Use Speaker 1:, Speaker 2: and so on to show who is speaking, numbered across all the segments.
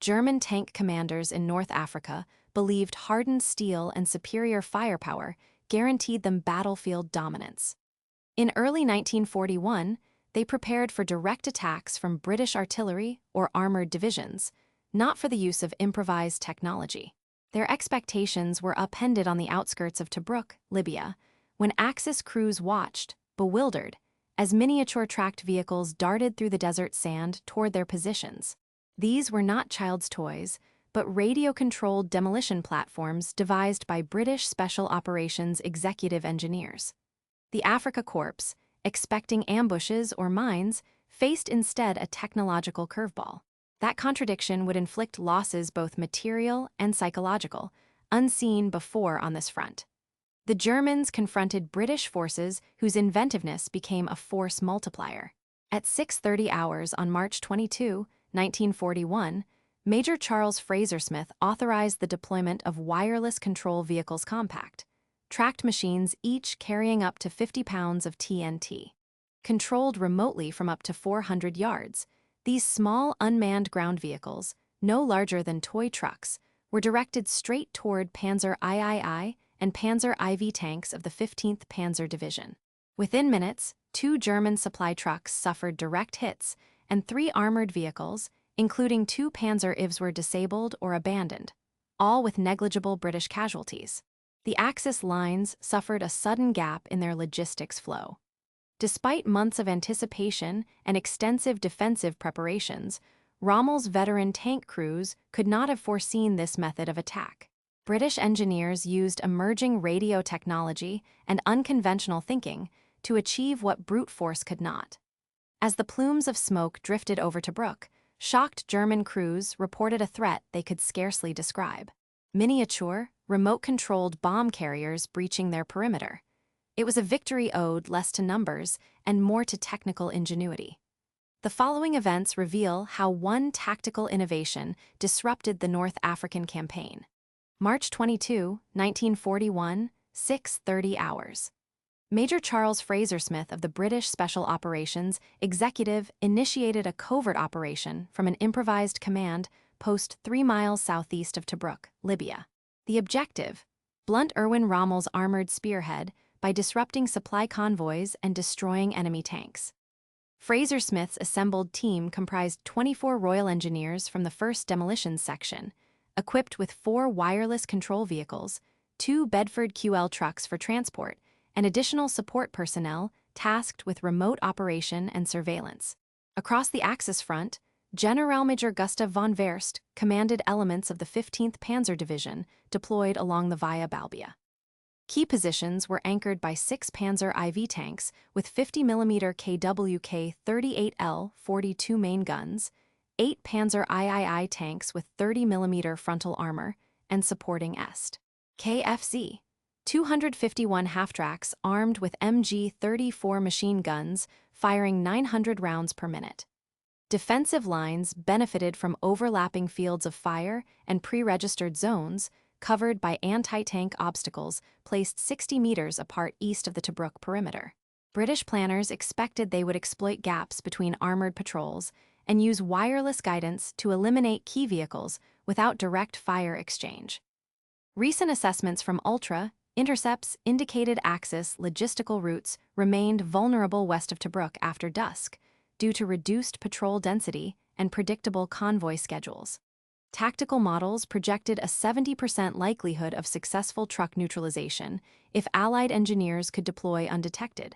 Speaker 1: German tank commanders in North Africa believed hardened steel and superior firepower guaranteed them battlefield dominance. In early 1941, they prepared for direct attacks from British artillery or armored divisions, not for the use of improvised technology. Their expectations were upended on the outskirts of Tobruk, Libya, when Axis crews watched, bewildered, as miniature tracked vehicles darted through the desert sand toward their positions. These were not child's toys, but radio-controlled demolition platforms devised by British Special Operations executive engineers. The Afrika Korps, expecting ambushes or mines, faced instead a technological curveball. That contradiction would inflict losses both material and psychological, unseen before on this front. The Germans confronted British forces whose inventiveness became a force multiplier. At 6:30 hours on March 22, 1941, Major Charles Fraser-Smith authorized the deployment of wireless control vehicles compact, tracked machines each carrying up to 50 pounds of TNT. Controlled remotely from up to 400 yards, these small unmanned ground vehicles, no larger than toy trucks, were directed straight toward Panzer III and Panzer IV tanks of the 15th Panzer Division. Within minutes, 2 German supply trucks suffered direct hits, and 3 armored vehicles, including 2 Panzer IVs, were disabled or abandoned, all with negligible British casualties. The Axis lines suffered a sudden gap in their logistics flow. Despite months of anticipation and extensive defensive preparations, Rommel's veteran tank crews could not have foreseen this method of attack. British engineers used emerging radio technology and unconventional thinking to achieve what brute force could not. As the plumes of smoke drifted over Tobruk, shocked German crews reported a threat they could scarcely describe. Miniature, remote-controlled bomb carriers breaching their perimeter. It was a victory owed less to numbers and more to technical ingenuity. The following events reveal how one tactical innovation disrupted the North African campaign. March 22, 1941, 6:30 hours. Major Charles Fraser-Smith of the British Special Operations Executive initiated a covert operation from an improvised command post 3 miles southeast of Tobruk, Libya. The objective: blunt Erwin Rommel's armored spearhead by disrupting supply convoys and destroying enemy tanks. Fraser-Smith's assembled team comprised 24 Royal Engineers from the 1st Demolitions Section, equipped with 4 wireless control vehicles, 2 Bedford QL trucks for transport, and additional support personnel tasked with remote operation and surveillance. Across the Axis front, Generalmajor Gustav von Verst commanded elements of the 15th Panzer Division deployed along the Via Balbia. Key positions were anchored by 6 Panzer IV tanks with 50mm KWK 38L 42 main guns, 8 Panzer III tanks with 30mm frontal armor, and supporting Est. KFZ. 251 half-tracks armed with MG-34 machine guns firing 900 rounds per minute. Defensive lines benefited from overlapping fields of fire and pre-registered zones covered by anti-tank obstacles placed 60 meters apart east of the Tobruk perimeter. British planners expected they would exploit gaps between armored patrols and use wireless guidance to eliminate key vehicles without direct fire exchange. Recent assessments from intercepts indicated Axis logistical routes remained vulnerable west of Tobruk after dusk due to reduced patrol density and predictable convoy schedules. Tactical models projected a 70% likelihood of successful truck neutralization if Allied engineers could deploy undetected.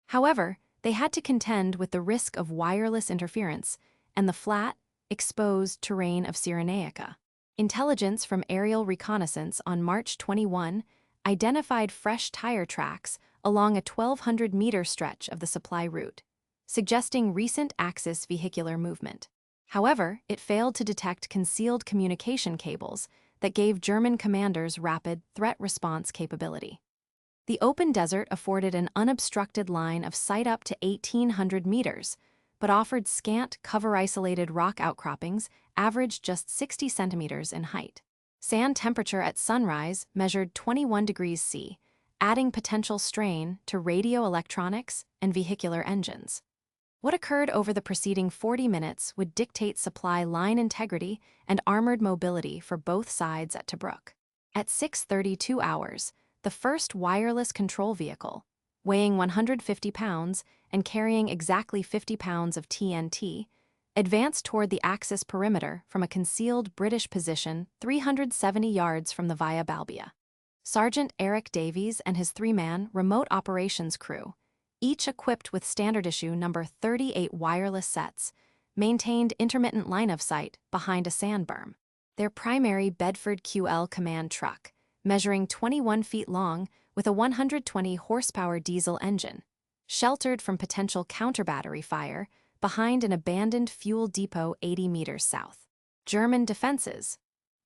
Speaker 1: However, they had to contend with the risk of wireless interference and the flat, exposed terrain of Cyrenaica. Intelligence from aerial reconnaissance on March 21 identified fresh tire tracks along a 1,200-meter stretch of the supply route, suggesting recent Axis vehicular movement. However, it failed to detect concealed communication cables that gave German commanders rapid threat response capability. The open desert afforded an unobstructed line of sight up to 1,800 meters, but offered scant cover-isolated rock outcroppings averaged just 60 centimeters in height. Sand temperature at sunrise measured 21 degrees C, adding potential strain to radio electronics and vehicular engines. What occurred over the preceding 40 minutes would dictate supply line integrity and armored mobility for both sides at Tobruk. At 6:32 hours, the first wireless control vehicle, weighing 150 pounds and carrying exactly 50 pounds of TNT, advanced toward the Axis perimeter from a concealed British position 370 yards from the Via Balbia. Sergeant Eric Davies and his three-man remote operations crew, each equipped with standard-issue number 38 wireless sets, maintained intermittent line-of-sight behind a sand berm. Their primary Bedford QL command truck, measuring 21 feet long with a 120-horsepower diesel engine, sheltered from potential counter-battery fire behind an abandoned fuel depot 80 meters south. German defenses.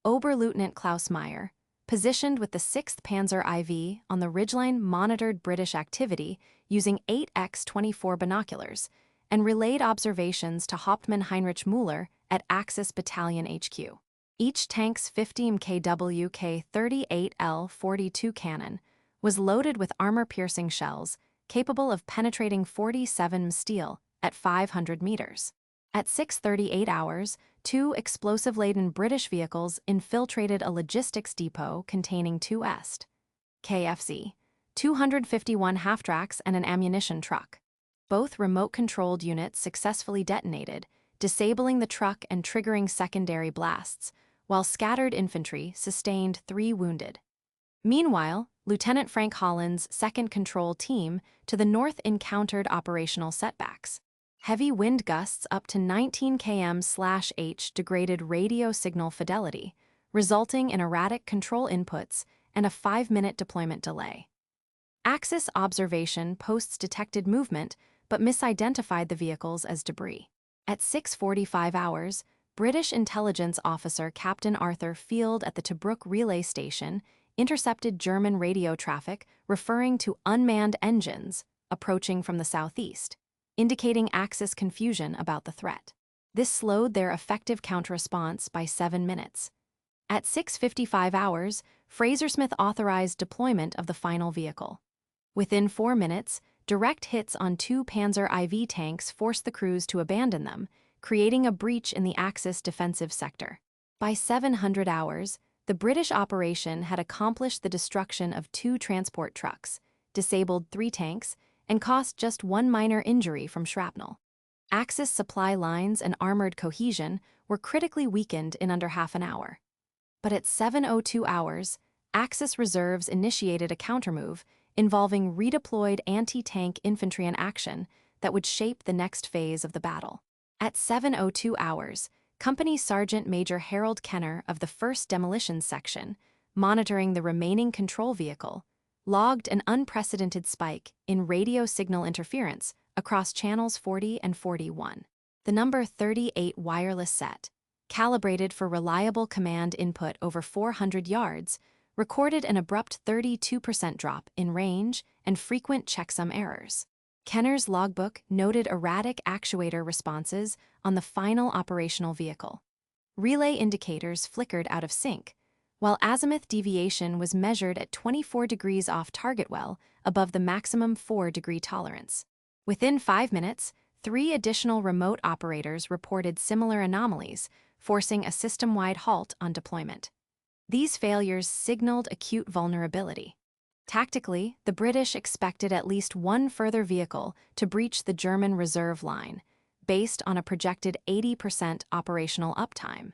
Speaker 1: Oberleutnant Klaus Meyer, positioned with the 6th Panzer IV on the ridgeline, monitored British activity using 8x24 binoculars and relayed observations to Hauptmann Heinrich Müller at Axis Battalion HQ. Each tank's 50 mkw K38L42 cannon was loaded with armor-piercing shells capable of penetrating 47 steel at 500 meters. At 6:38 hours, two explosive-laden British vehicles infiltrated a logistics depot containing two KFZ, 251 half-tracks and an ammunition truck. Both remote-controlled units successfully detonated, disabling the truck and triggering secondary blasts, while scattered infantry sustained 3 wounded. Meanwhile, Lieutenant Frank Holland's 2nd Control Team to the north encountered operational setbacks. Heavy wind gusts up to 19 km/h degraded radio signal fidelity, resulting in erratic control inputs and a 5-minute deployment delay. Axis observation posts detected movement but misidentified the vehicles as debris. At 6:45 hours, British intelligence officer Captain Arthur Field at the Tobruk relay station intercepted German radio traffic referring to unmanned engines approaching from the southeast, indicating Axis confusion about the threat. This slowed their effective counter-response by 7 minutes. At 6:55 hours, Fraser-Smith authorized deployment of the final vehicle. Within 4 minutes, direct hits on 2 Panzer IV tanks forced the crews to abandon them, creating a breach in the Axis defensive sector. By 700 hours, the British operation had accomplished the destruction of 2 transport trucks, disabled 3 tanks, and cost just 1 minor injury from shrapnel. Axis supply lines and armored cohesion were critically weakened in under half an hour. But at 7:02 hours, Axis reserves initiated a countermove involving redeployed anti-tank infantry in action that would shape the next phase of the battle. At 7:02 hours, Company Sergeant Major Harold Kenner of the 1st Demolition Section, monitoring the remaining control vehicle, logged an unprecedented spike in radio signal interference across channels 40 and 41. The number 38 wireless set, calibrated for reliable command input over 400 yards, recorded an abrupt 32% drop in range and frequent checksum errors. Kenner's logbook noted erratic actuator responses on the final operational vehicle. Relay indicators flickered out of sync, while azimuth deviation was measured at 24 degrees off target well above the maximum 4-degree tolerance. Within 5 minutes, 3 additional remote operators reported similar anomalies, forcing a system-wide halt on deployment. These failures signaled acute vulnerability. Tactically, the British expected at least 1 further vehicle to breach the German reserve line, based on a projected 80% operational uptime.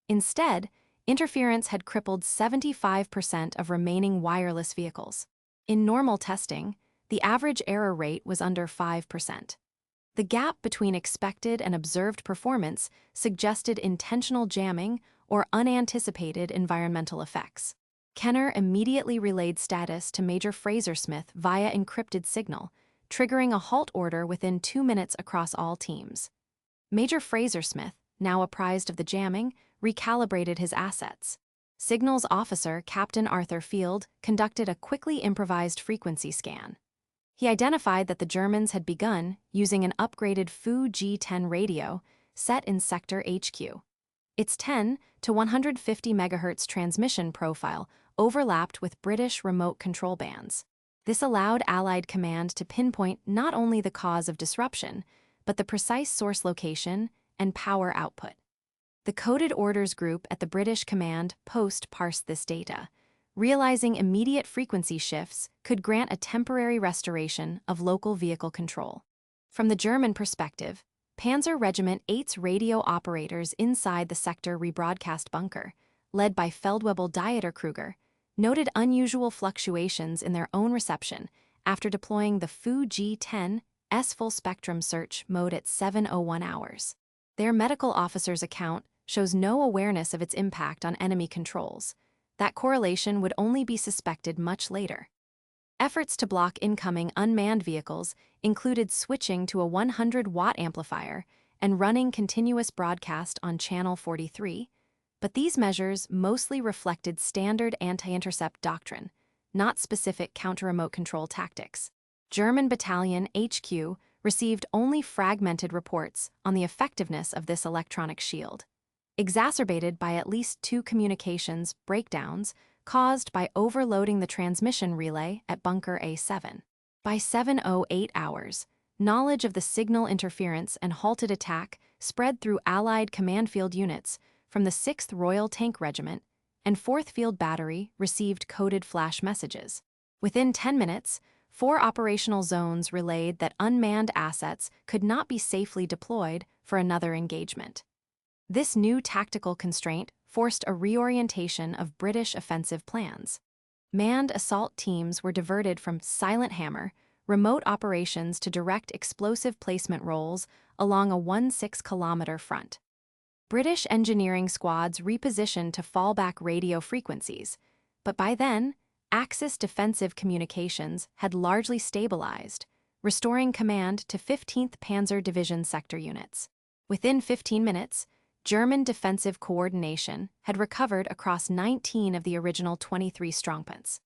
Speaker 1: Instead, interference had crippled 75% of remaining wireless vehicles. In normal testing, the average error rate was under 5%. The gap between expected and observed performance suggested intentional jamming or unanticipated environmental effects. Kenner immediately relayed status to Major Fraser-Smith via encrypted signal, triggering a halt order within 2 minutes across all teams. Major Fraser-Smith, now apprised of the jamming, recalibrated his assets. Signals officer Captain Arthur Field conducted a quickly improvised frequency scan. He identified that the Germans had begun using an upgraded Fu G10 radio set in Sector HQ. Its 10 to 150 MHz transmission profile overlapped with British remote control bands. This allowed Allied command to pinpoint not only the cause of disruption, but the precise source location and power output. The coded orders group at the British command post parsed this data, realizing immediate frequency shifts could grant a temporary restoration of local vehicle control. From the German perspective, Panzer Regiment 8's radio operators inside the sector rebroadcast bunker, led by Feldwebel Dieterkruger, noted unusual fluctuations in their own reception after deploying the Fu G10S full-spectrum search mode at 7:01 hours. Their medical officer's account shows no awareness of its impact on enemy controls. That correlation would only be suspected much later. Efforts to block incoming unmanned vehicles included switching to a 100-watt amplifier and running continuous broadcast on Channel 43, but these measures mostly reflected standard anti-intercept doctrine, not specific counter-remote control tactics. German Battalion HQ received only fragmented reports on the effectiveness of this electronic shield, exacerbated by at least 2 communications breakdowns caused by overloading the transmission relay at Bunker A7. By 7:08 hours, knowledge of the signal interference and halted attack spread through Allied command field units from the 6th Royal Tank Regiment, and 4th Field Battery received coded flash messages. Within 10 minutes, 4 operational zones relayed that unmanned assets could not be safely deployed for another engagement. This new tactical constraint forced a reorientation of British offensive plans. Manned assault teams were diverted from silent hammer, remote operations to direct explosive placement roles along a 16-kilometer front. British engineering squads repositioned to fallback radio frequencies, but by then, Axis defensive communications had largely stabilized, restoring command to 15th Panzer Division sector units. Within 15 minutes, German defensive coordination had recovered across 19 of the original 23 strongpoints.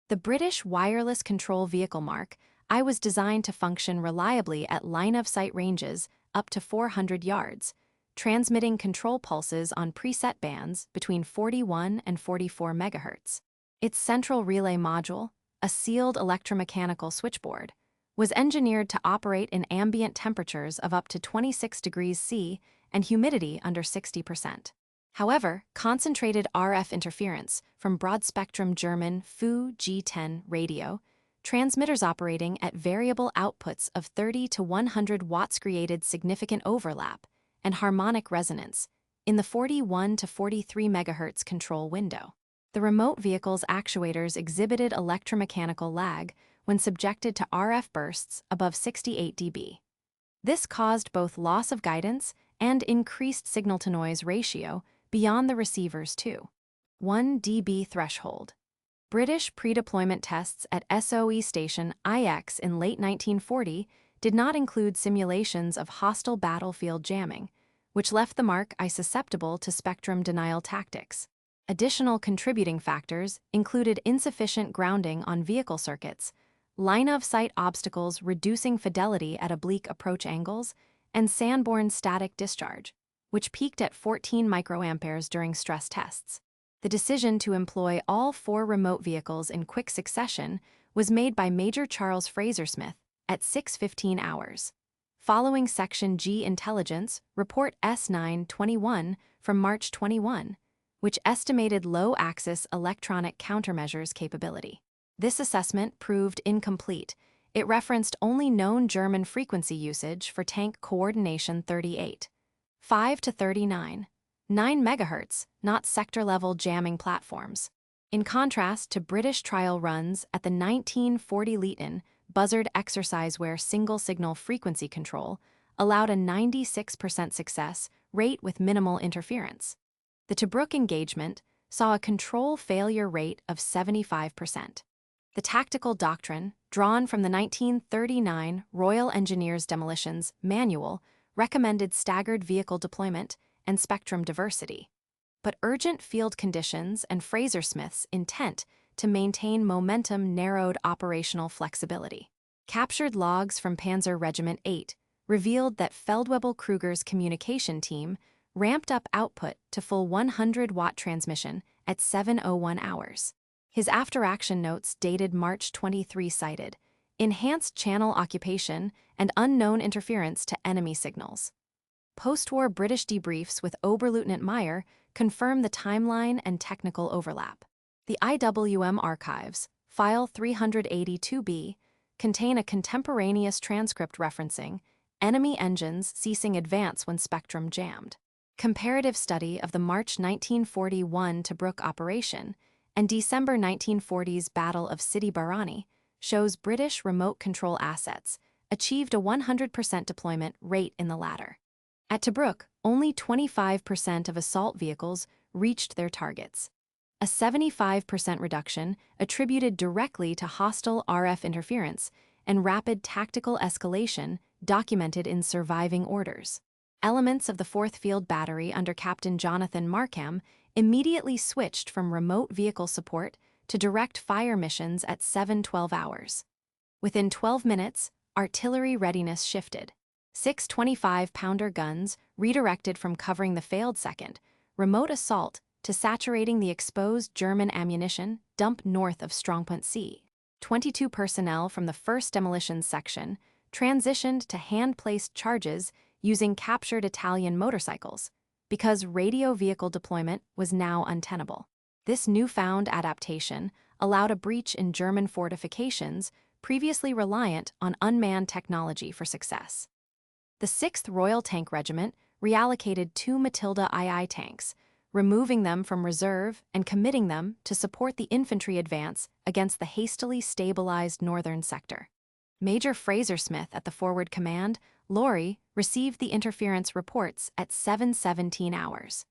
Speaker 1: The British wireless control vehicle Mark I was designed to function reliably at line-of-sight ranges up to 400 yards, transmitting control pulses on preset bands between 41 and 44 MHz. Its central relay module, a sealed electromechanical switchboard, was engineered to operate in ambient temperatures of up to 26 degrees C and humidity under 60%. However, concentrated RF interference from broad-spectrum German Fu G10 radio, transmitters operating at variable outputs of 30 to 100 watts created significant overlap and harmonic resonance in the 41 to 43 MHz control window. The remote vehicle's actuators exhibited electromechanical lag when subjected to RF bursts above 68 dB. This caused both loss of guidance and increased signal-to-noise ratio beyond the receiver's 2.1 dB threshold. British pre-deployment tests at SOE Station IX in late 1940 did not include simulations of hostile battlefield jamming, which left the Mark I susceptible to spectrum denial tactics. Additional contributing factors included insufficient grounding on vehicle circuits, line-of-sight obstacles reducing fidelity at oblique approach angles, and Sanborn static discharge, which peaked at 14 microamperes during stress tests. The decision to employ all 4 remote vehicles in quick succession was made by Major Charles Fraser Smith at 6:15 hours. Following Section G Intelligence, Report S921 from March 21, which estimated low-axis electronic countermeasures capability. This assessment proved incomplete. It referenced only known German frequency usage for tank coordination 38.5 to 39.9 MHz, not sector-level jamming platforms. In contrast to British trial runs at the 1940 Leighton buzzard exercise where single-signal frequency control allowed a 96% success rate with minimal interference. The Tobruk engagement saw a control failure rate of 75%. The tactical doctrine, drawn from the 1939 Royal Engineers Demolitions Manual, recommended staggered vehicle deployment and spectrum diversity. But urgent field conditions and Fraser Smith's intent to maintain momentum narrowed operational flexibility. Captured logs from Panzer Regiment 8 revealed that Feldwebel Kruger's communication team ramped up output to full 100-watt transmission at 7:01 hours. His after-action notes dated March 23 cited, enhanced channel occupation, and unknown interference to enemy signals. Post-war British debriefs with Oberleutnant Meyer confirm the timeline and technical overlap. The IWM archives, File 382B, contain a contemporaneous transcript referencing enemy engines ceasing advance when spectrum jammed. Comparative study of the March 1941 Tobruk operation and December 1940s Battle of Sidi Barrani shows British remote control assets achieved a 100% deployment rate in the latter. At Tobruk, only 25% of assault vehicles reached their targets, a 75% reduction attributed directly to hostile RF interference and rapid tactical escalation documented in surviving orders. Elements of the 4th Field Battery under Captain Jonathan Markham immediately switched from remote vehicle support to direct fire missions at 7-12 hours. Within 12 minutes, artillery readiness shifted. 6 25-pounder guns redirected from covering the failed 2nd remote assault to saturating the exposed German ammunition dump north of Strongpoint C. 22 personnel from the 1st Demolition Section transitioned to hand-placed charges using captured Italian motorcycles because radio vehicle deployment was now untenable. This newfound adaptation allowed a breach in German fortifications previously reliant on unmanned technology for success. The 6th Royal Tank Regiment reallocated 2 Matilda II tanks, removing them from reserve and committing them to support the infantry advance against the hastily stabilized northern sector. Major Fraser Smith at the Forward Command, Lorry, received the interference reports at 7:17 hours.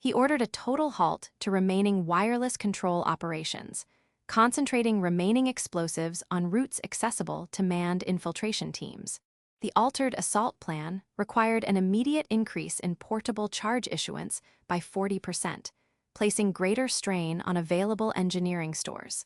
Speaker 1: He ordered a total halt to remaining wireless control operations, concentrating remaining explosives on routes accessible to manned infiltration teams. The altered assault plan required an immediate increase in portable charge issuance by 40%, placing greater strain on available engineering stores.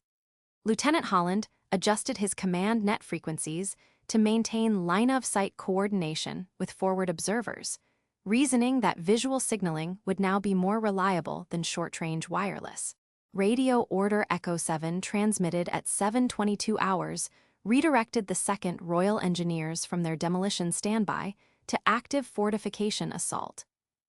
Speaker 1: Lieutenant Holland adjusted his command net frequencies to maintain line-of-sight coordination with forward observers, reasoning that visual signaling would now be more reliable than short-range wireless. Radio Order Echo 7 transmitted at 7:22 hours redirected the 2nd Royal Engineers from their demolition standby to active fortification assault,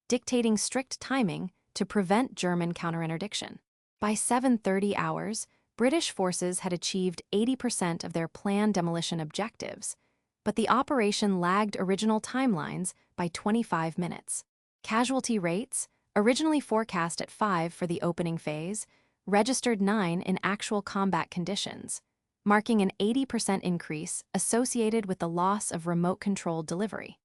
Speaker 1: dictating strict timing to prevent German counterinterdiction. By 7:30 hours, British forces had achieved 80% of their planned demolition objectives, but the operation lagged original timelines by 25 minutes. Casualty rates, originally forecast at 5 for the opening phase, registered 9 in actual combat conditions, marking an 80% increase associated with the loss of remote-controlled delivery.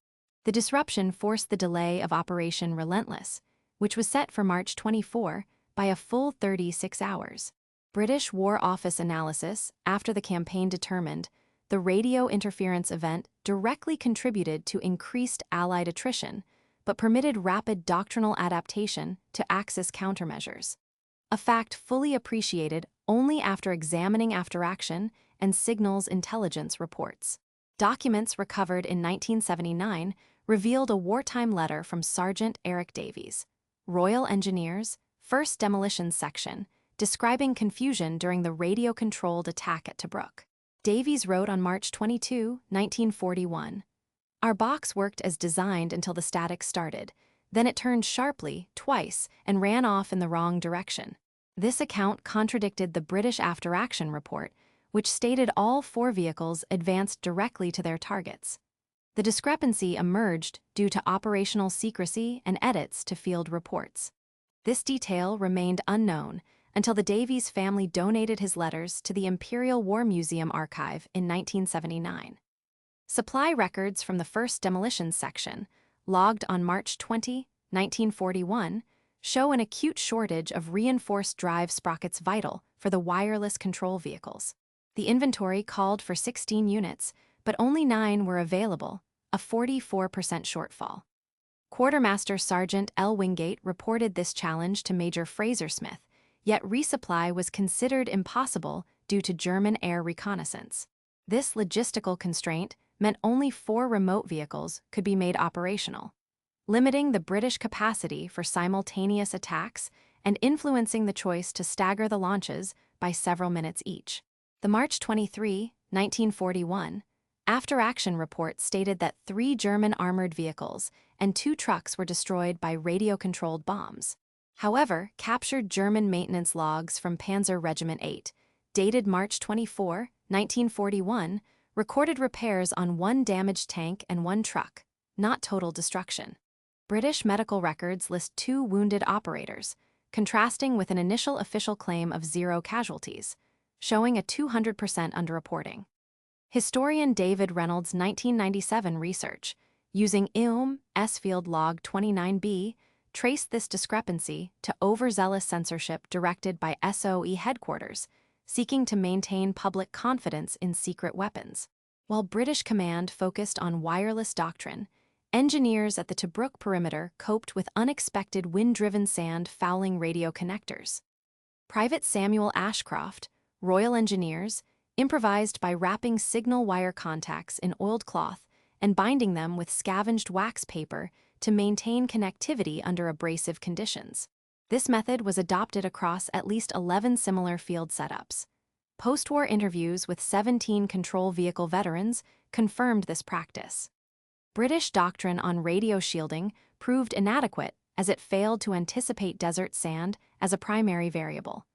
Speaker 1: The disruption forced the delay of Operation Relentless, which was set for March 24, by a full 36 hours. British War Office analysis after the campaign determined the radio interference event directly contributed to increased Allied attrition, but permitted rapid doctrinal adaptation to Axis countermeasures, a fact fully appreciated only after examining after-action and signals intelligence reports. Documents recovered in 1979 revealed a wartime letter from Sergeant Eric Davies, Royal Engineers, 1st Demolition Section, describing confusion during the radio-controlled attack at Tobruk. Davies wrote on March 22, 1941, "Our box worked as designed until the static started. Then it turned sharply, twice, and ran off in the wrong direction." This account contradicted the British after-action report, which stated all 4 vehicles advanced directly to their targets. The discrepancy emerged due to operational secrecy and edits to field reports. This detail remained unknown until the Davies family donated his letters to the Imperial War Museum archive in 1979. Supply records from the 1st Demolition Section, logged on March 20, 1941, show an acute shortage of reinforced drive sprockets vital for the wireless control vehicles. The inventory called for 16 units, but only 9 were available, a 44% shortfall. Quartermaster Sergeant L. Wingate reported this challenge to Major Fraser Smith, yet resupply was considered impossible due to German air reconnaissance. This logistical constraint meant only 4 remote vehicles could be made operational, limiting the British capacity for simultaneous attacks and influencing the choice to stagger the launches by several minutes each. The March 23, 1941, after-action reports stated that 3 German armored vehicles and 2 trucks were destroyed by radio-controlled bombs. However, captured German maintenance logs from Panzer Regiment 8, dated March 24, 1941, recorded repairs on 1 damaged tank and 1 truck, not total destruction. British medical records list 2 wounded operators, contrasting with an initial official claim of 0 casualties, showing a 200% underreporting. Historian David Reynolds' 1997 research, using ILM S-Field Log 29B, traced this discrepancy to overzealous censorship directed by SOE headquarters, seeking to maintain public confidence in secret weapons. While British command focused on wireless doctrine, engineers at the Tobruk perimeter coped with unexpected wind-driven sand fouling radio connectors. Private Samuel Ashcroft, Royal Engineers, improvised by wrapping signal wire contacts in oiled cloth and binding them with scavenged wax paper to maintain connectivity under abrasive conditions. This method was adopted across at least 11 similar field setups. Post-war interviews with 17 control vehicle veterans confirmed this practice. British doctrine on radio shielding proved inadequate as it failed to anticipate desert sand as a primary variable.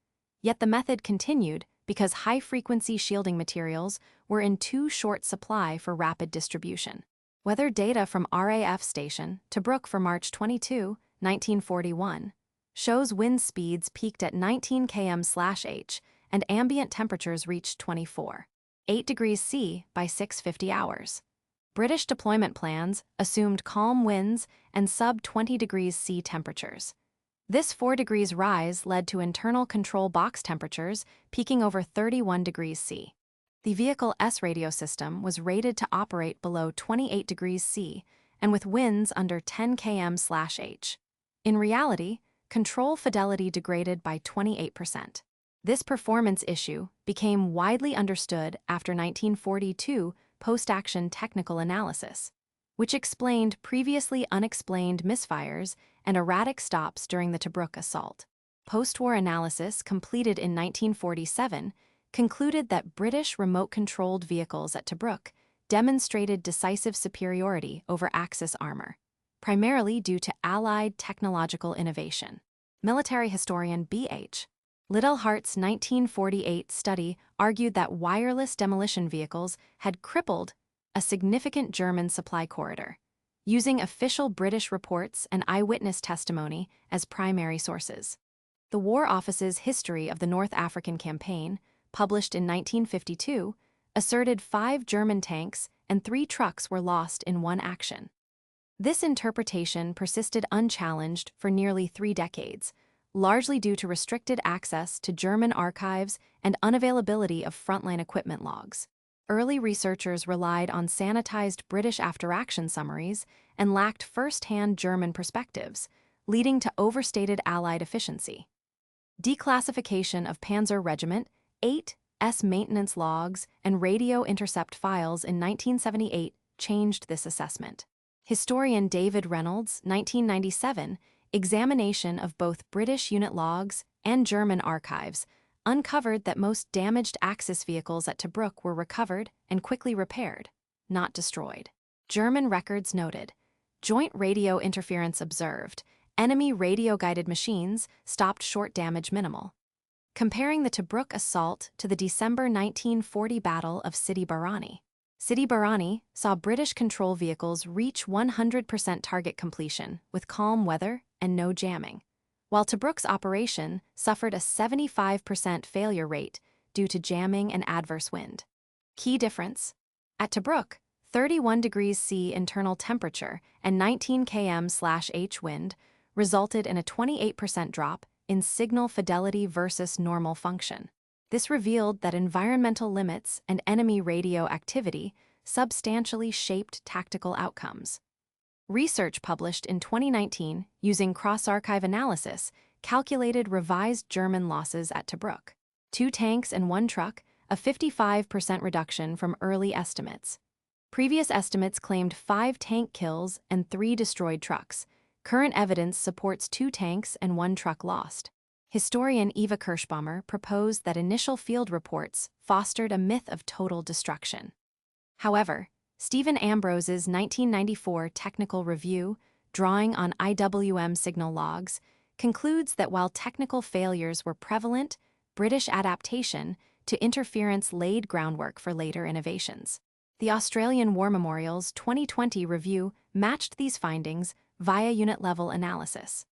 Speaker 1: Yet the method continued because high-frequency shielding materials were in too short supply for rapid distribution. Weather data from RAF Station Tobruk for March 22, 1941, shows wind speeds peaked at 19 km/h and ambient temperatures reached 24.8 degrees C by 6:50 hours. British deployment plans assumed calm winds and sub-20 degrees C temperatures. This 4 degrees rise led to internal control box temperatures peaking over 31 degrees C. The vehicle S radio system was rated to operate below 28 degrees C and with winds under 10 km/h. In reality, control fidelity degraded by 28%. This performance issue became widely understood after 1942 post-action technical analysis, which explained previously unexplained misfires and erratic stops during the Tobruk assault. Post-war analysis completed in 1947 concluded that British remote-controlled vehicles at Tobruk demonstrated decisive superiority over Axis armor, primarily due to Allied technological innovation. Military historian B.H. Littlehart's 1948 study argued that wireless demolition vehicles had crippled a significant German supply corridor, using official British reports and eyewitness testimony as primary sources. The War Office's History of the North African Campaign, published in 1952, asserted 5 German tanks and 3 trucks were lost in one action. This interpretation persisted unchallenged for nearly 3 decades, largely due to restricted access to German archives and unavailability of frontline equipment logs. Early researchers relied on sanitized British after-action summaries and lacked first-hand German perspectives, leading to overstated Allied efficiency. Declassification of Panzer Regiment 8's maintenance logs and radio intercept files in 1978 changed this assessment. Historian David Reynolds' 1997 examination of both British unit logs and German archives uncovered that most damaged Axis vehicles at Tobruk were recovered and quickly repaired, not destroyed. German records noted, joint radio interference observed, enemy radio-guided machines stopped short damage minimal. Comparing the Tobruk assault to the December 1940 Battle of Sidi Barrani. Sidi Barrani saw British control vehicles reach 100% target completion with calm weather and no jamming, while Tobruk's operation suffered a 75% failure rate due to jamming and adverse wind. Key difference: at Tobruk, 31 degrees C internal temperature and 19 km/h wind resulted in a 28% drop in signal fidelity versus normal function. This revealed that environmental limits and enemy radio activity substantially shaped tactical outcomes. Research published in 2019 using cross-archive analysis calculated revised German losses at Tobruk. 2 tanks and 1 truck, a 55% reduction from early estimates. Previous estimates claimed 5 tank kills and 3 destroyed trucks. Current evidence supports 2 tanks and 1 truck lost. Historian Eva Kirschbaumer proposed that initial field reports fostered a myth of total destruction. However, Stephen Ambrose's 1994 technical review, drawing on IWM signal logs, concludes that while technical failures were prevalent, British adaptation to interference laid groundwork for later innovations. The Australian War Memorial's 2020 review matched these findings via unit-level analysis.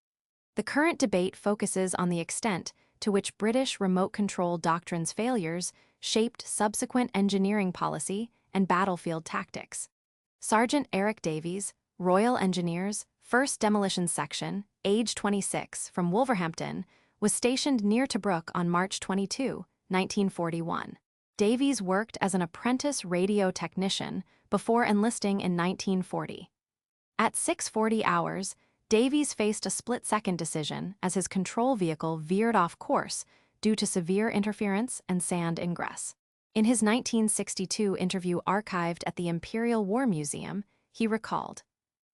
Speaker 1: The current debate focuses on the extent to which British remote control doctrine's failures shaped subsequent engineering policy and battlefield tactics. Sergeant Eric Davies, Royal Engineers, 1st Demolition Section, age 26, from Wolverhampton, was stationed near Tobruk on March 22, 1941. Davies worked as an apprentice radio technician before enlisting in 1940. At 6:40 hours, Davies faced a split-second decision as his control vehicle veered off course due to severe interference and sand ingress. In his 1962 interview archived at the Imperial War Museum, he recalled,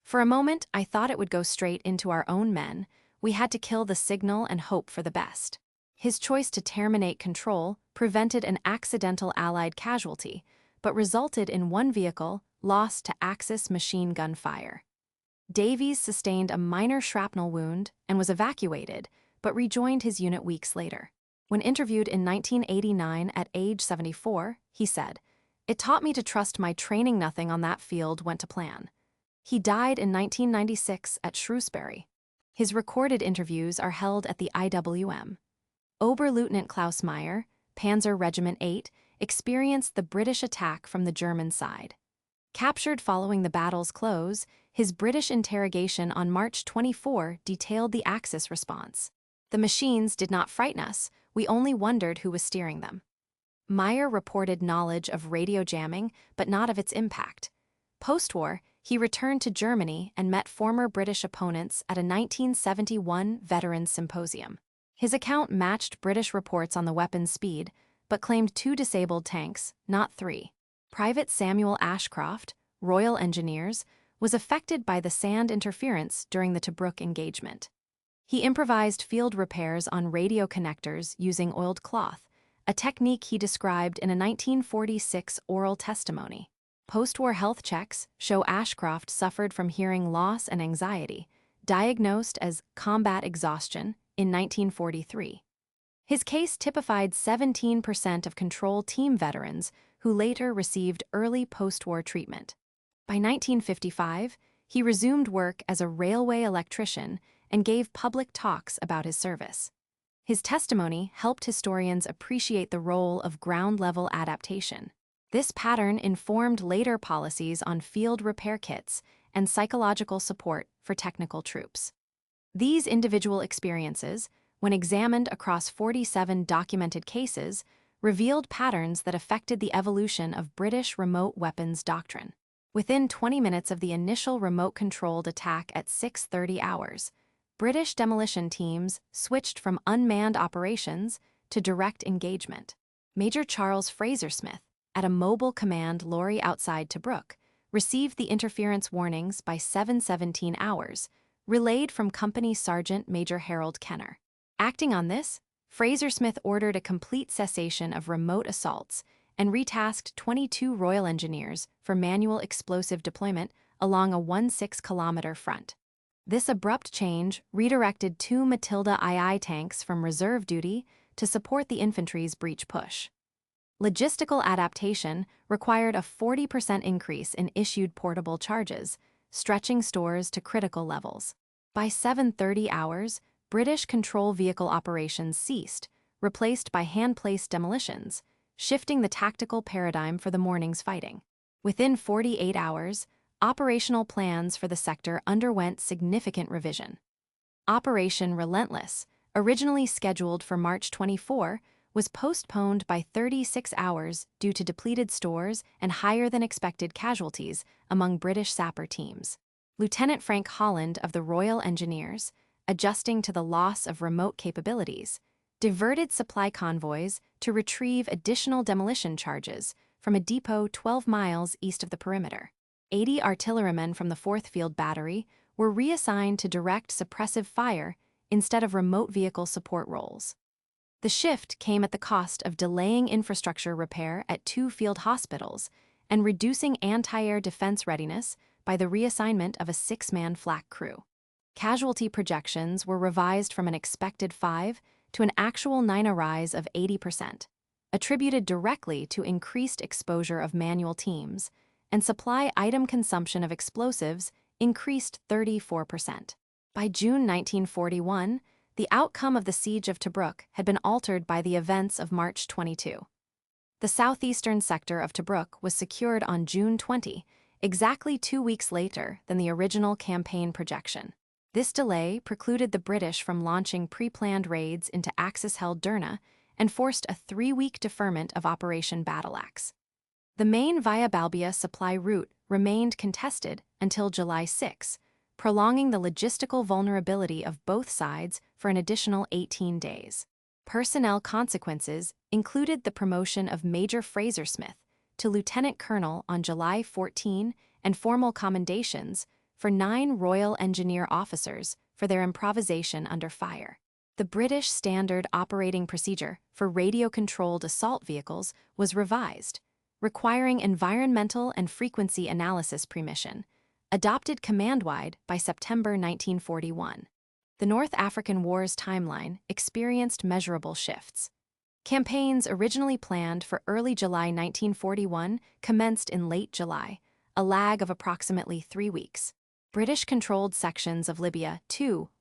Speaker 1: "For a moment, I thought it would go straight into our own men. We had to kill the signal and hope for the best." His choice to terminate control prevented an accidental Allied casualty, but resulted in one vehicle lost to Axis machine gun fire. Davies sustained a minor shrapnel wound and was evacuated, but rejoined his unit weeks later. When interviewed in 1989 at age 74, he said, "It taught me to trust my training. Nothing on that field went to plan." He died in 1996 at Shrewsbury. His recorded interviews are held at the IWM. Oberleutnant Klaus Meyer, Panzer Regiment 8, experienced the British attack from the German side. Captured following the battle's close, his British interrogation on March 24 detailed the Axis response. "The machines did not frighten us, we only wondered who was steering them." Meyer reported knowledge of radio jamming, but not of its impact. Post-war, he returned to Germany and met former British opponents at a 1971 Veterans Symposium. His account matched British reports on the weapon's speed, but claimed 2 disabled tanks, not 3. Private Samuel Ashcroft, Royal Engineers, was affected by the sand interference during the Tobruk engagement. He improvised field repairs on radio connectors using oiled cloth, a technique he described in a 1946 oral testimony. Post-war health checks show Ashcroft suffered from hearing loss and anxiety, diagnosed as combat exhaustion in 1943. His case typified 17% of control team veterans who later received early post-war treatment. By 1955, he resumed work as a railway electrician and gave public talks about his service. His testimony helped historians appreciate the role of ground-level adaptation. This pattern informed later policies on field repair kits and psychological support for technical troops. These individual experiences, when examined across 47 documented cases, revealed patterns that affected the evolution of British remote weapons doctrine. Within 20 minutes of the initial remote-controlled attack at 6:30 hours, British demolition teams switched from unmanned operations to direct engagement. Major Charles Fraser-Smith, at a mobile command lorry outside Tobruk, received the interference warnings by 7:17 hours, relayed from Company Sergeant Major Harold Kenner. Acting on this, Fraser-Smith ordered a complete cessation of remote assaults and retasked 22 Royal Engineers for manual explosive deployment along a 16-kilometer front. This abrupt change redirected 2 Matilda II tanks from reserve duty to support the infantry's breach push. Logistical adaptation required a 40% increase in issued portable charges, stretching stores to critical levels. By 7:30 hours, British control vehicle operations ceased, replaced by hand-placed demolitions, shifting the tactical paradigm for the morning's fighting. Within 48 hours, operational plans for the sector underwent significant revision. Operation Relentless, originally scheduled for March 24, was postponed by 36 hours due to depleted stores and higher-than-expected casualties among British sapper teams. Lieutenant Frank Holland of the Royal Engineers, adjusting to the loss of remote capabilities, diverted supply convoys to retrieve additional demolition charges from a depot 12 miles east of the perimeter. 80 artillerymen from the 4th Field Battery were reassigned to direct suppressive fire instead of remote vehicle support roles. The shift came at the cost of delaying infrastructure repair at 2 field hospitals and reducing anti-air defense readiness by the reassignment of a 6-man flak crew. Casualty projections were revised from an expected 5 to an actual 9, a rise of 80%, attributed directly to increased exposure of manual teams, and supply item consumption of explosives increased 34%. By June 1941, the outcome of the siege of Tobruk had been altered by the events of March 22. The southeastern sector of Tobruk was secured on June 20, exactly 2 weeks later than the original campaign projection. This delay precluded the British from launching pre-planned raids into Axis-held Derna and forced a 3-week deferment of Operation Battleaxe. The main via Balbia supply route remained contested until July 6, prolonging the logistical vulnerability of both sides for an additional 18 days. Personnel consequences included the promotion of Major Fraser Smith to Lieutenant Colonel on July 14 and formal commendations for 9 Royal Engineer officers for their improvisation under fire. The British Standard Operating Procedure for radio-controlled assault vehicles was revised, requiring environmental and frequency analysis permission, adopted command-wide by September 1941. The North African War's timeline experienced measurable shifts. Campaigns originally planned for early July 1941 commenced in late July, a lag of approximately 3 weeks. British-controlled sections of Libya,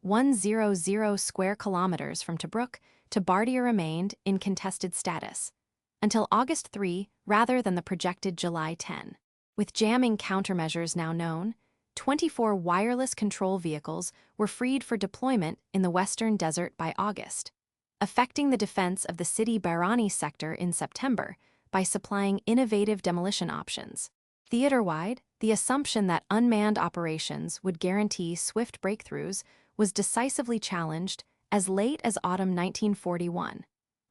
Speaker 1: 100 square kilometers from Tobruk to Bardia, remained in contested status until August 3 rather than the projected July 10. With jamming countermeasures now known, 24 wireless control vehicles were freed for deployment in the western desert by August, affecting the defense of the Sidi Barrani sector in September by supplying innovative demolition options. Theater-wide, the assumption that unmanned operations would guarantee swift breakthroughs was decisively challenged as late as autumn 1941,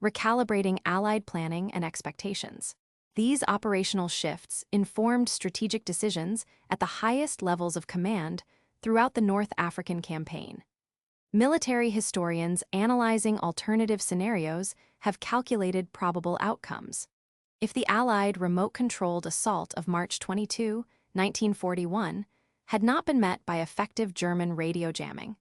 Speaker 1: recalibrating Allied planning and expectations. These operational shifts informed strategic decisions at the highest levels of command throughout the North African campaign. Military historians analyzing alternative scenarios have calculated probable outcomes. If the Allied remote-controlled assault of March 22, 1941, had not been met by effective German radio jamming,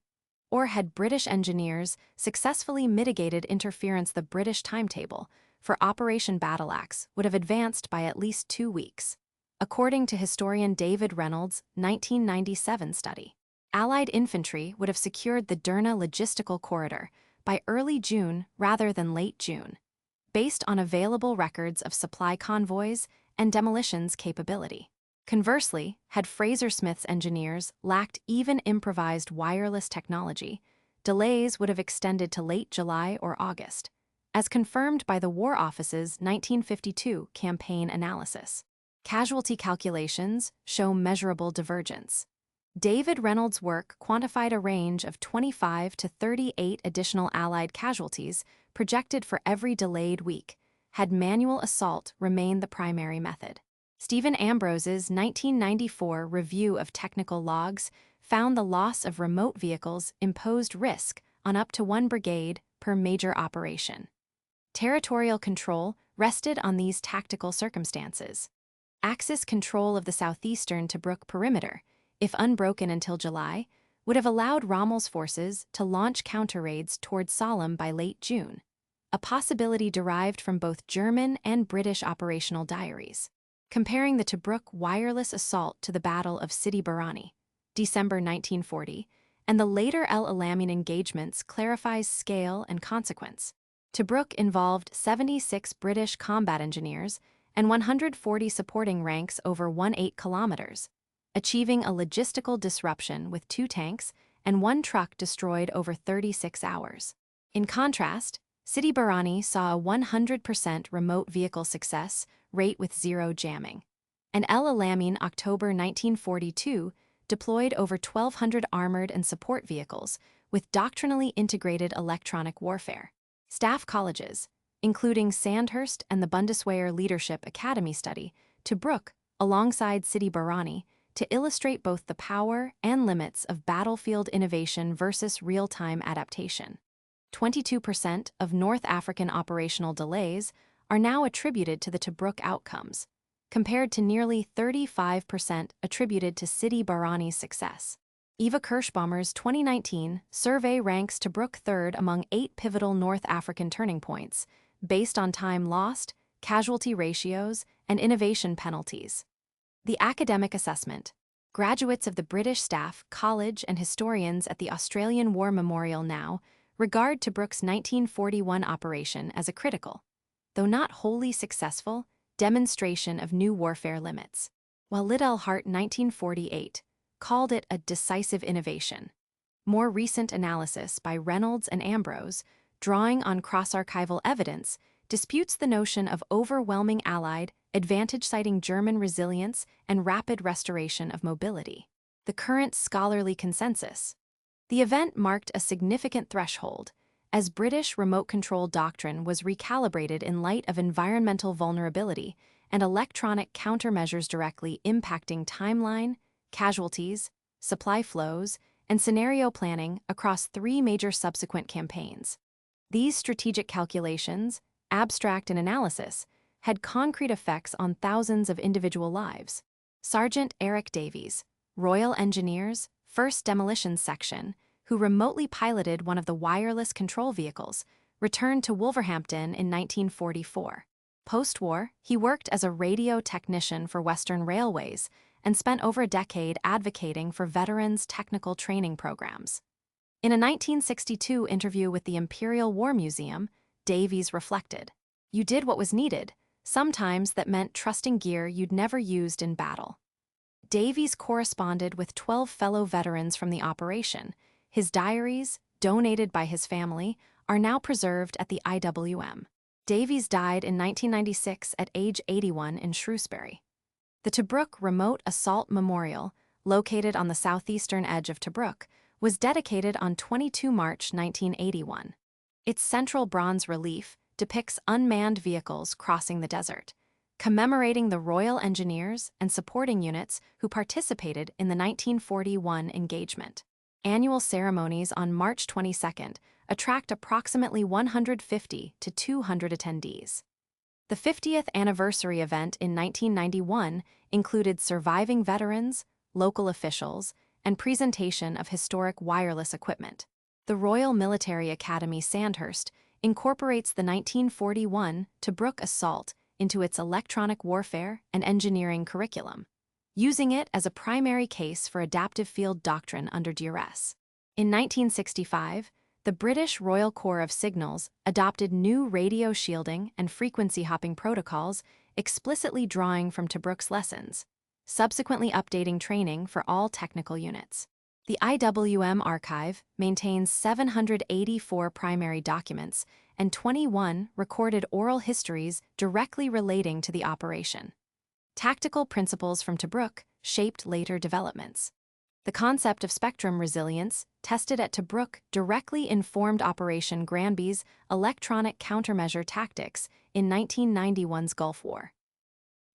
Speaker 1: or had British engineers successfully mitigated interference, the British timetable for Operation Battleaxe would have advanced by at least 2 weeks, according to historian David Reynolds' 1997 study. Allied infantry would have secured the Derna logistical corridor by early June rather than late June, based on available records of supply convoys and demolitions capability. Conversely, had Fraser Smith's engineers lacked even improvised wireless technology, delays would have extended to late July or August, as confirmed by the War Office's 1952 campaign analysis. Casualty calculations show measurable divergence. David Reynolds' work quantified a range of 25 to 38 additional Allied casualties projected for every delayed week, had manual assault remained the primary method. Stephen Ambrose's 1994 review of technical logs found the loss of remote vehicles imposed risk on up to 1 brigade per major operation. Territorial control rested on these tactical circumstances. Axis control of the southeastern Tobruk perimeter, if unbroken until July, would have allowed Rommel's forces to launch counter-raids toward Sollum by late June, a possibility derived from both German and British operational diaries. Comparing the Tobruk wireless assault to the Battle of Sidi Barrani, December 1940, and the later El Alamein engagements clarifies scale and consequence. Tobruk involved 76 British combat engineers and 140 supporting ranks over 18 kilometers, achieving a logistical disruption with 2 tanks and 1 truck destroyed over 36 hours. In contrast, Sidi Barrani saw a 100% remote vehicle success rate with 0 jamming, and El Alamein, October 1942, deployed over 1,200 armored and support vehicles with doctrinally integrated electronic warfare. Staff colleges, including Sandhurst and the Bundeswehr Leadership Academy study, Tobruk, alongside Sidi Barrani, to illustrate both the power and limits of battlefield innovation versus real-time adaptation. 22% of North African operational delays are now attributed to the Tobruk outcomes, compared to nearly 35% attributed to Sidi Barrani's success. Eva Kirschbaumer's 2019 survey ranks Tobruk third among 8 pivotal North African turning points, based on time lost, casualty ratios, and innovation penalties. The academic assessment. Graduates of the British Staff College and historians at the Australian War Memorial now regard Tobruk's 1941 operation as a critical, though not wholly successful, demonstration of new warfare limits, while Liddell Hart 1948 called it a decisive innovation. More recent analysis by Reynolds and Ambrose, drawing on cross-archival evidence, disputes the notion of overwhelming Allied, advantage-citing German resilience and rapid restoration of mobility. The current scholarly consensus. The event marked a significant threshold, as British remote control doctrine was recalibrated in light of environmental vulnerability and electronic countermeasures directly impacting timeline, casualties, supply flows, and scenario planning across 3 major subsequent campaigns. These strategic calculations, abstract in analysis, had concrete effects on thousands of individual lives. Sergeant Eric Davies, Royal Engineers, 1st Demolitions Section, who remotely piloted one of the wireless control vehicles, returned to Wolverhampton in 1944. Post-war, he worked as a radio technician for Western Railways and spent over a decade advocating for veterans' technical training programs. In a 1962 interview with the Imperial War Museum, Davies reflected, "You did what was needed. Sometimes that meant trusting gear you'd never used in battle." Davies corresponded with 12 fellow veterans from the operation. His diaries, donated by his family, are now preserved at the IWM. Davies died in 1996 at age 81 in Shrewsbury. The Tobruk Remote Assault Memorial, located on the southeastern edge of Tobruk, was dedicated on 22 March 1981. Its central bronze relief depicts unmanned vehicles crossing the desert, commemorating the Royal Engineers and supporting units who participated in the 1941 engagement. Annual ceremonies on March 22 attract approximately 150 to 200 attendees. The 50th anniversary event in 1991 included surviving veterans, local officials, and presentation of historic wireless equipment. The Royal Military Academy Sandhurst incorporates the 1941 Tobruk assault into its electronic warfare and engineering curriculum, using it as a primary case for adaptive field doctrine under duress. In 1965, the British Royal Corps of Signals adopted new radio shielding and frequency hopping protocols explicitly drawing from Tobruk's lessons, subsequently updating training for all technical units. The IWM archive maintains 784 primary documents and 21 recorded oral histories directly relating to the operation. Tactical principles from Tobruk shaped later developments. The concept of spectrum resilience, tested at Tobruk, directly informed Operation Granby's electronic countermeasure tactics in 1991's Gulf War.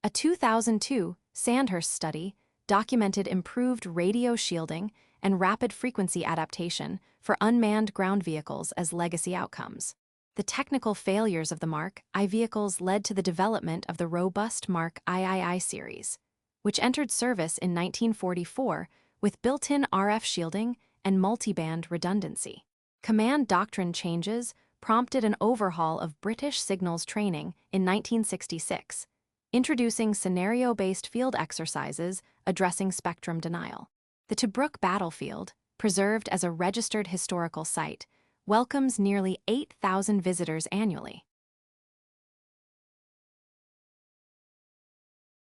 Speaker 1: A 2002 Sandhurst study documented improved radio shielding and rapid frequency adaptation for unmanned ground vehicles as legacy outcomes. The technical failures of the Mark I vehicles led to the development of the robust Mark III series, which entered service in 1944 with built-in RF shielding and multiband redundancy. Command doctrine changes prompted an overhaul of British signals training in 1966, introducing scenario-based field exercises addressing spectrum denial. The Tobruk battlefield, preserved as a registered historical site, welcomes nearly 8,000 visitors annually.